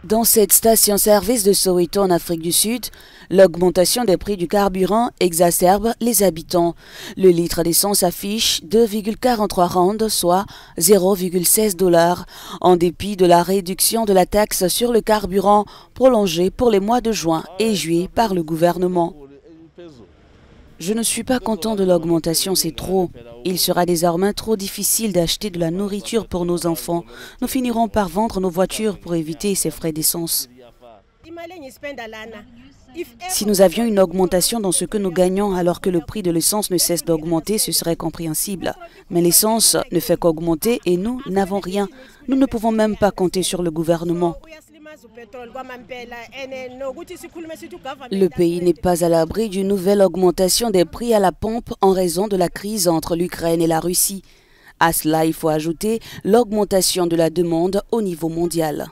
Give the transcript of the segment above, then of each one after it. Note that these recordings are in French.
Dans cette station-service de Soweto en Afrique du Sud, l'augmentation des prix du carburant exacerbe les habitants. Le litre d'essence affiche 2,43 rand, soit 0,16 $, en dépit de la réduction de la taxe sur le carburant prolongée pour les mois de juin et juillet par le gouvernement. Je ne suis pas content de l'augmentation, c'est trop. Il sera désormais trop difficile d'acheter de la nourriture pour nos enfants. Nous finirons par vendre nos voitures pour éviter ces frais d'essence. Si nous avions une augmentation dans ce que nous gagnons alors que le prix de l'essence ne cesse d'augmenter, ce serait compréhensible. Mais l'essence ne fait qu'augmenter et nous n'avons rien. Nous ne pouvons même pas compter sur le gouvernement. Le pays n'est pas à l'abri d'une nouvelle augmentation des prix à la pompe en raison de la crise entre l'Ukraine et la Russie. À cela, il faut ajouter l'augmentation de la demande au niveau mondial.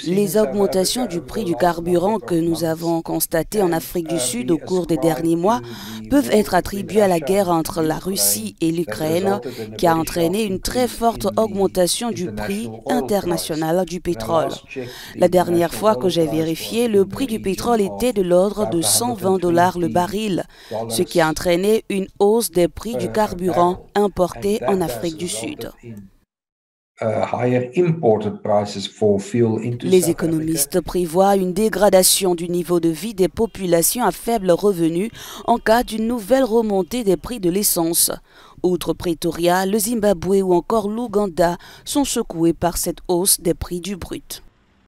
Les augmentations du prix du carburant que nous avons constatées en Afrique du Sud au cours des derniers mois peuvent être attribuées à la guerre entre la Russie et l'Ukraine qui a entraîné une très forte augmentation du prix international du pétrole. La dernière fois que j'ai vérifié, le prix du pétrole était de l'ordre de 120 $ le baril, ce qui a entraîné une hausse des prix du carburant importé en Afrique du Sud. Les économistes prévoient une dégradation du niveau de vie des populations à faible revenu en cas d'une nouvelle remontée des prix de l'essence. Outre Pretoria, le Zimbabwe ou encore l'Ouganda sont secoués par cette hausse des prix du brut.